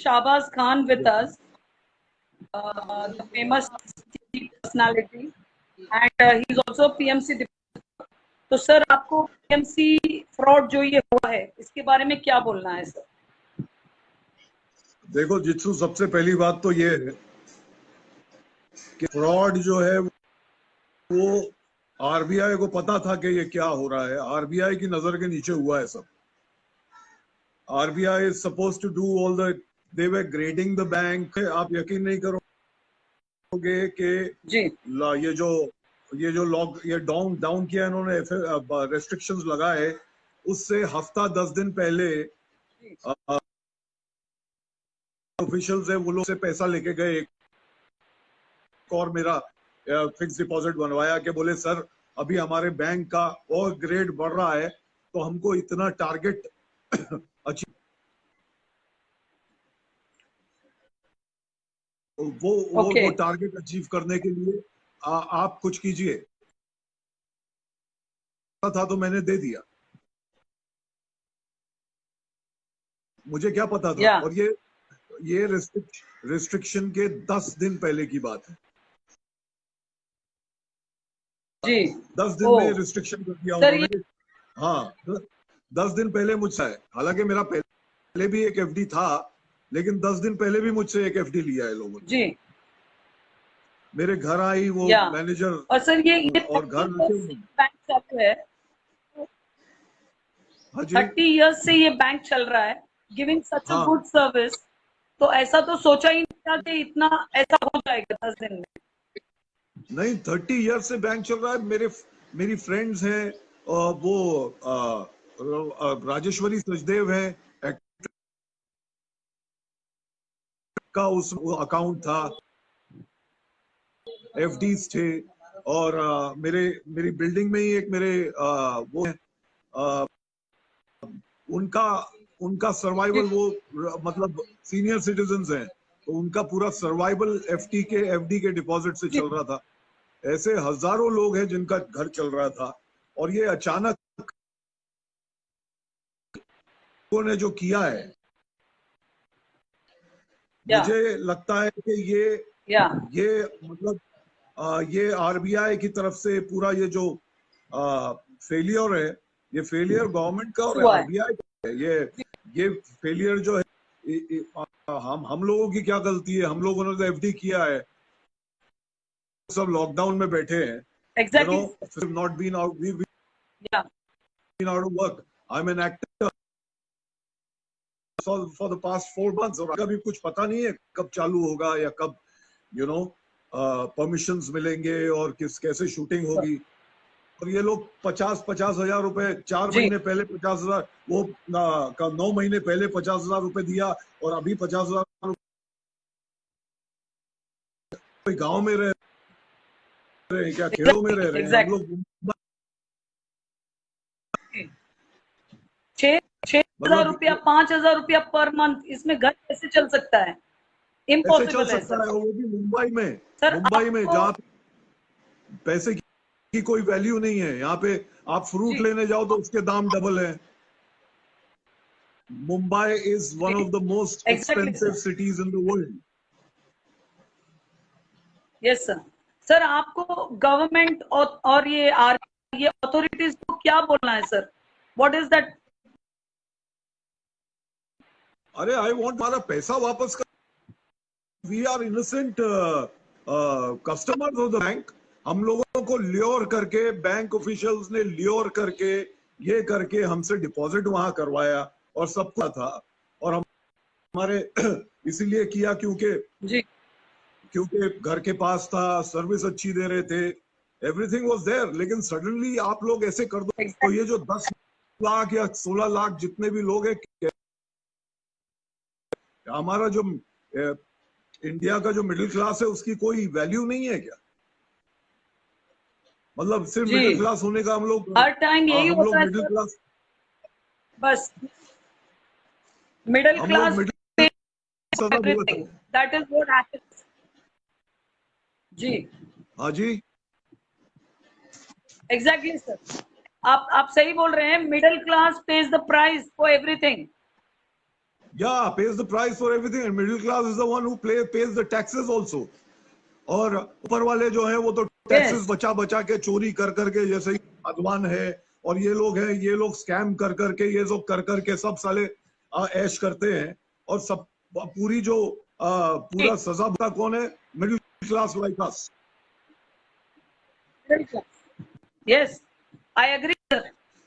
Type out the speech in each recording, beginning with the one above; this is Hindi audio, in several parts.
Shahbaz Khan with us, the famous personality, and he's also PMC deputy. तो सर आपको PMC फ्रॉड जो ये हुआ है इसके बारे में क्या बोलना है सर? देखो जित्सु, सबसे पहली बात तो ये है कि फ्रॉड जो है वो आरबीआई को पता था कि ये क्या हो रहा है। आरबीआई की नजर के नीचे हुआ है सब। RBI is suppose to do all the, they were grading the bank. आप यकीन नहीं करोगे कि ये जो लॉक ये डाउन किया इन्होंने, रेस्ट्रिक्शंस लगाए, उससे हफ्ता 10 दिन पहले ऑफिशियल्स है वो लोग से पैसा लेके गए और मेरा फिक्स डिपॉजिट बनवाया कि बोले सर अभी हमारे बैंक का और ग्रेड बढ़ रहा है तो हमको इतना टारगेट अचीव, वो टारगेट अचीव करने के लिए आप कुछ कीजिए। था तो मैंने दे दिया, मुझे क्या पता था। और ये रिस्ट्रिक्शन के 10 दिन पहले की बात है जी। 10 दिन में रिस्ट्रिक्शन कर दिया उन्होंने। हाँ, 10 दिन पहले मुझसे है। हालांकि मेरा पहले भी एक एफडी था, लेकिन 10 दिन पहले भी मुझसे एक एफडी लिया है लोगों ने जी। मेरे घर आई वो मैनेजर। और सर ये और घर बैंक चालू है, 30 इयर्स से ये बैंक चल रहा है, giving such a good service. तो ऐसा तो सोचा ही नहीं था कि इतना ऐसा हो जाएगा 10 दिन में। नहीं, 30 इयर्स से बैंक चल रहा है। मेरी फ्रेंड्स हैं, वो राजेश्वरी सचदेव है, का उस अकाउंट था, एफडीज थे। और मेरी बिल्डिंग में ही एक मेरे वो है, उनका सर्वाइवल, वो मतलब सीनियर सिटीजन्स हैं, तो उनका पूरा सर्वाइवल एफडी के डिपॉजिट से चल रहा था। ऐसे हजारों लोग हैं जिनका घर चल रहा था। और ये अचानक उन्होंने जो किया है, मुझे लगता है कि ये मतलब ये आरबीआई की तरफ से पूरा ये जो फेलियर है, ये फेलियर गवर्नमेंट का और आरबीआई का है। ये फेलियर जो है, हम लोगों की क्या गलती है? हम लोगों ने तो एफडी किया है, सब लॉकडाउन में बैठे हैं। Exactly. You know, not been out, we've been out of work. I'm an actor for the past 4 months, और कभी कुछ पता नहीं है कब चालू होगा या कब परमिशंस मिलेंगे और कैसे शूटिंग होगी। और ये लोग 50 हजार रुपए 4 महीने पहले 50 हजार, वो 9 महीने पहले 50 हजार रुपए दिया, और अभी 50 हजार रुपए। गाँव में रह रहे क्या, खेड़ों में रह रहे हैं हम लोग। 6,000 रुपया 5,000 रुपया पर मंथ, इसमें घर कैसे चल सकता है? इम्पॉसिबल चल सकता है, वो भी मुंबई में। मुंबई में जहाँ पैसे की कोई वैल्यू नहीं है। यहाँ पे आप फ्रूट लेने जाओ तो उसके दाम डबल है। Mumbai is one of the most expensive cities in the world. Yes sir. Sir आपको गवर्नमेंट और ये अथॉरिटीज को क्या बोलना है सर? What is that? अरे आई वांट हमारा पैसा वापस कर। We are innocent customers of the bank. हम लोगों को ल्योर करके, बैंक ऑफिशियल्स ने ल्योर करके, ये करके हमसे डिपॉजिट वहां करवाया और सब कुछ था। और हमारे इसीलिए किया क्योंकि घर के पास था, सर्विस अच्छी दे रहे थे, एवरीथिंग वाज देयर। लेकिन सडनली आप लोग ऐसे कर दो तो ये जो 10 लाख या 16 लाख जितने भी लोग हैं, हमारा जो इंडिया का जो मिडिल क्लास है उसकी कोई वैल्यू नहीं है क्या? मतलब सिर्फ मिडिल क्लास होने का हम लोग हर टाइम यही होता है मिडिल क्लास, बस middle class, that is what happens जी। हाँ जी, एग्जैक्टली सर, आप सही बोल रहे हैं। Middle class pays the price for everything. Yeah, pays the price for everything, and middle class is the one who pays the taxes also. और ऊपर वाले जो हैं वो तो टैक्सेस बचा बचा के चोरी कर करके, जैसे अदवान है और ये लोग हैं, ये लोग स्कैम कर करके, ये लोग कर करके सब साले ऐश करते हैं। और सब पूरी जो पूरा सजा भुगता कौन है? Middle class like us. Yes, I agree, sir.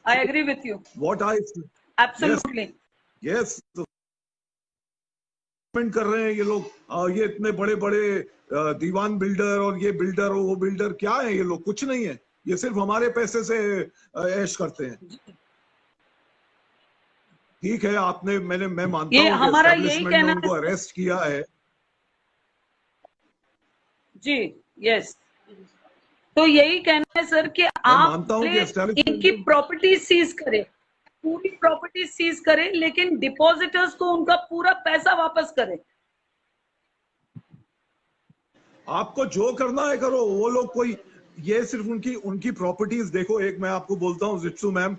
I agree with you. What I Absolutely. Yes. कर रहे हैं ये लोग, ये इतने बड़े बड़े दीवान बिल्डर और ये बिल्डर और वो बिल्डर, क्या है ये लोग? कुछ नहीं है, ये सिर्फ हमारे पैसे से ऐश करते हैं। ठीक है, आपने मैं मानता हूँ हमारा यही कहना है, उनको अरेस्ट किया है जी। यस, तो यही कहना है सर कि आप इनकी प्रॉपर्टी सीज करें, पूरी प्रॉपर्टी सीज करें, लेकिन डिपॉजिटर्स को उनका पूरा पैसा वापस करें। आपको जो करना है करो। वो लोग कोई ये सिर्फ उनकी प्रॉपर्टीज देखो। एक मैं आपको बोलता हूँ जित्सु मैम,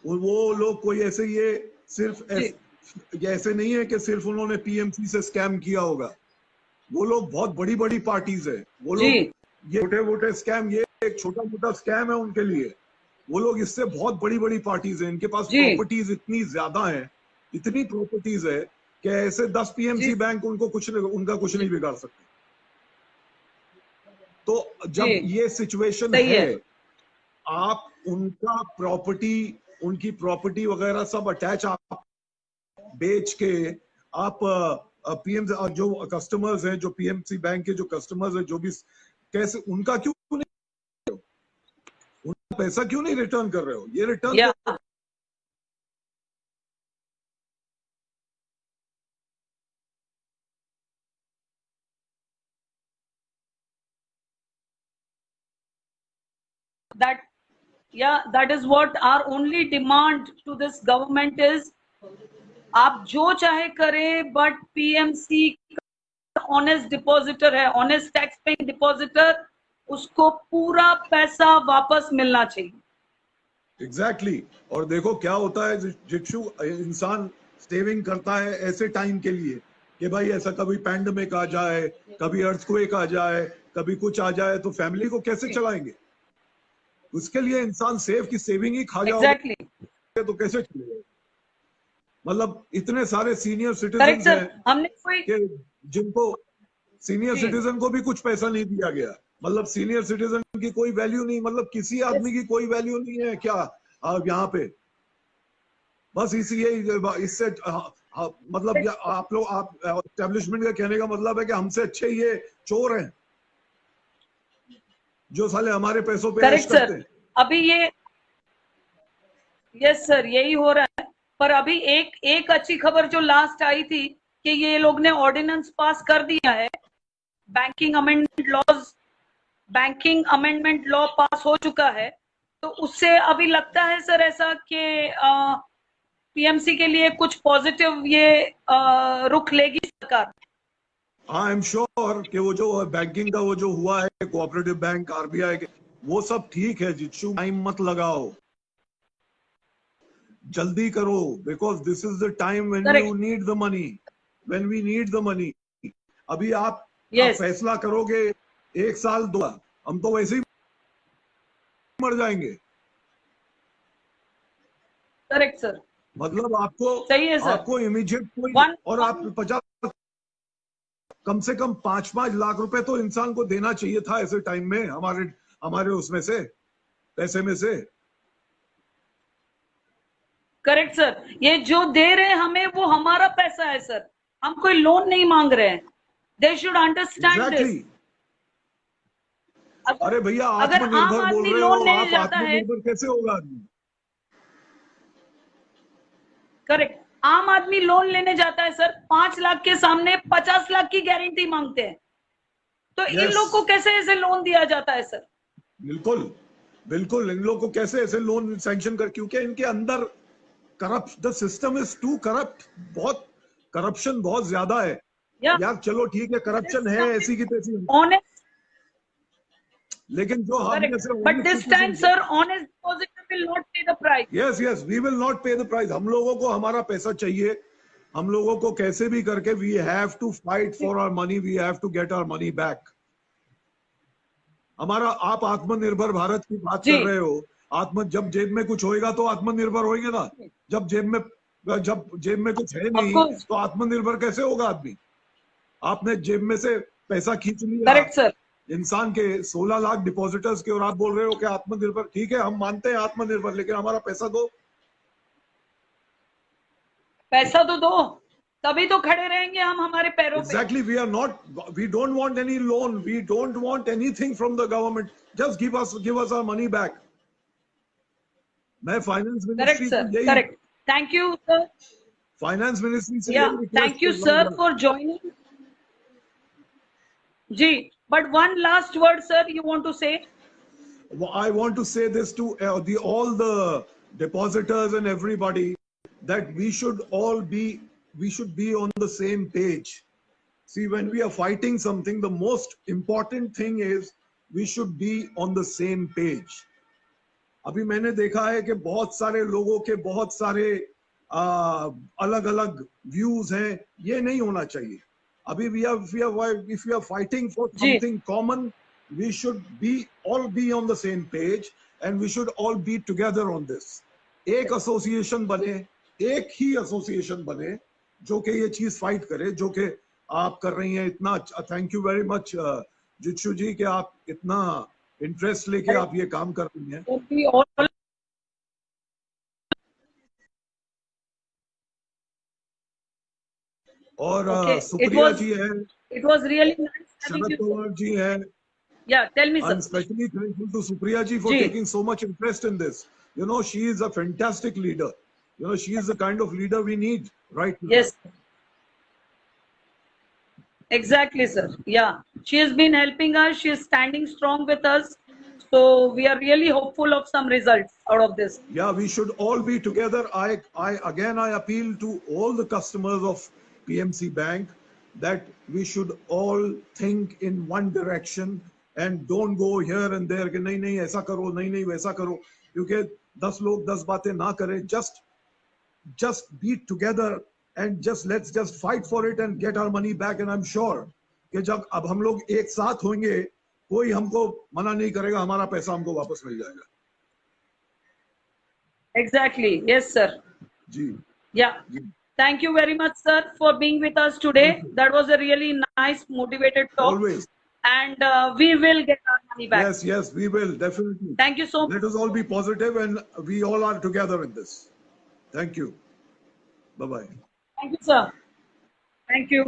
वो लोग कोई ऐसे ये सिर्फ ऐसे नहीं है कि सिर्फ उन्होंने पीएमसी से स्कैम किया होगा। वो लोग बहुत बड़ी बड़ी पार्टीज है। वो लोग ये छोटे मोटे स्कैम, ये एक छोटा मोटा स्कैम है उनके लिए। वो लोग इससे बहुत बड़ी बड़ी पार्टीज है। इनके पास प्रॉपर्टीज इतनी ज्यादा है, इतनी प्रॉपर्टीज है कि ऐसे 10 पीएमसी बैंक उनका कुछ नहीं बिगाड़ सकते। तो जब ये सिचुएशन है, आप उनकी प्रॉपर्टी वगैरह सब अटैच आप बेच के आप पीएमसी जो कस्टमर्स हैं, जो पीएमसी बैंक के जो कस्टमर्स हैं, जो भी, कैसे उनका क्यों नहीं, उनका पैसा क्यों नहीं रिटर्न कर रहे हो? ये return that is what our only demand to this government is, आप जो चाहे करें, बट पीएमसी ऑनेस्ट डिपॉजिटर है, ऑनेस्ट टैक्स पेइंग डिपॉजिटर, उसको पूरा पैसा वापस मिलना चाहिए। एग्जैक्टली। और देखो क्या होता है जिक्षु, इंसान सेविंग करता है ऐसे टाइम के लिए कि भाई ऐसा कभी पैंडेमिक आ जाए, कभी अर्थक्वेक आ जाए, कभी कुछ आ जाए, तो फैमिली को कैसे चलाएंगे? उसके लिए इंसान सेविंग ही खा जाओगे तो कैसे चलेगा? मतलब इतने सारे सीनियर सिटीजन हैं जिनको सीनियर सिटीजन को भी कुछ पैसा नहीं दिया गया। मतलब सीनियर सिटीजन की कोई वैल्यू नहीं, मतलब किसी आदमी की कोई वैल्यू नहीं है क्या यहाँ पे? बस इससे मतलब आप एस्टेब्लिशमेंट का कहने का मतलब है कि हमसे अच्छे ये चोर हैं जो साले हमारे पैसों पे ऐश करते हैं। अभी ये यस सर, यही हो रहा है। पर अभी एक अच्छी खबर जो लास्ट आई थी कि ये लोग ने ऑर्डिनेंस पास कर दिया है, बैंकिंग अमेंडमेंट लॉ पास हो चुका है। तो उससे अभी लगता है सर ऐसा कि पीएमसी के लिए कुछ पॉजिटिव ये रुख लेगी सरकार। आई एम श्योर कि वो जो बैंकिंग का वो जो हुआ है, कोऑपरेटिव बैंक, आरबीआई के, वो सब ठीक है। जित्सु, टाइम मत लगाओ, जल्दी करो, because this is the time when you need the money, when we need the money. अभी आप फैसला करोगे 1 साल 2, हम तो वैसे ही मर जाएंगे। Correct sir. मतलब आपको सही है सर। आपको इमीडिएट कोई और आप 50 कम से कम 5-5 लाख रुपए तो इंसान को देना चाहिए था ऐसे टाइम में, हमारे उसमें से पैसे में से। करेक्ट सर, ये जो दे रहे हैं हमें वो हमारा पैसा है सर, हम कोई लोन नहीं मांग रहे हैं। They should understand this. अरे भैया, आत्मनिर्भर बोल रहे हो आप, आत्मनिर्भर कैसे होगा आदमी? करेक्ट, आम आदमी लोन लेने जाता है सर, 5 लाख के सामने 50 लाख की गारंटी मांगते हैं, तो इन लोग को कैसे ऐसे लोन दिया जाता है सर? बिल्कुल बिल्कुल, इन लोग को कैसे ऐसे लोन सैंक्शन कर, क्योंकि इनके अंदर corrupt, the system is too corrupt, बहुत करप्शन बहुत ज्यादा है यार। चलो ठीक है, करप्शन है ऐसी की तैसी, लेकिन जो हम जैसे, but this time sir honest depositor will not pay the price. Yes we will not pay the price. हम लोगों को हमारा पैसा चाहिए, हम लोगों को कैसे भी करके we have to fight for our money, we have to get our money back. हमारा, आप आत्मनिर्भर भारत की बात कर रहे हो, जब जेब में कुछ होएगा तो आत्मनिर्भर होएंगे ना। जब जेब में कुछ है नहीं तो आत्मनिर्भर कैसे होगा आदमी? आपने जेब में से पैसा खींच लिया, करेक्ट सर, इंसान के 16 लाख डिपॉजिटर्स के, और आप बोल रहे हो कि आत्मनिर्भर। ठीक है, हम मानते हैं आत्मनिर्भर, लेकिन हमारा पैसा दो। पैसा तो दो, तभी तो खड़े रहेंगे हम हमारे पैरों पे। Exactly, we don't want any loan, we don't want anything from the government, just give us our money back. मैं फाइनेंस मिनिस्ट्री से यही, correct, thank you sir, finance ministry से thank you sir for joining जी। But one last word sir, you want to say? I want to say this to all the depositors and everybody, that we should be on the same page. See, when we are fighting something, the most important thing is we should be on the same page. अभी मैंने देखा है कि बहुत सारे लोगों के बहुत सारे अलग अलग व्यूज हैं, ये नहीं होना चाहिए। अभी if we are fighting for something common, we should all be on the same page and we should all be together on this. एक एसोसिएशन बने, एक ही एसोसिएशन बने जो कि ये चीज फाइट करे, जो कि आप कर रही हैं। इतना थैंक यू वेरी मच जित्सु जी कि आप इतना इंटरेस्ट लेके आप ये काम कर रही हैं। और सुप्रिया जी है, it was really nice, Sharad Pawar ji है। Yeah, tell me, sir. I'm especially thankful to Supriya ji for taking so much interest in this. You know, she is a fantastic leader. You know, she is the kind of leader we need right now. Yes. Exactly, sir. Yeah. She has been helping us. She is standing strong with us. So we are really hopeful of some results out of this. Yeah, we should all be together. I appeal to all the customers of PMC Bank that we should all think in one direction and don't go here and there कि नहीं ऐसा करो, नहीं वैसा करो, क्योंकि 10 लोग 10 बातें ना करें। just be together and let's just fight for it and get our money back. And I'm sure कि जब अब हम लोग एक साथ होंगे, कोई हमको मना नहीं करेगा, हमारा पैसा हमको वापस मिल जाएगा। Exactly. Yes, sir. Ji. Yeah. Ji. Thank you very much, sir, for being with us today. That was a really nice, motivated talk. Always. And we will get our money back. Yes, we will, definitely. Thank you so much. Let us all be positive and we all are together in this. Thank you. Bye-bye. Thank you, sir. Thank you.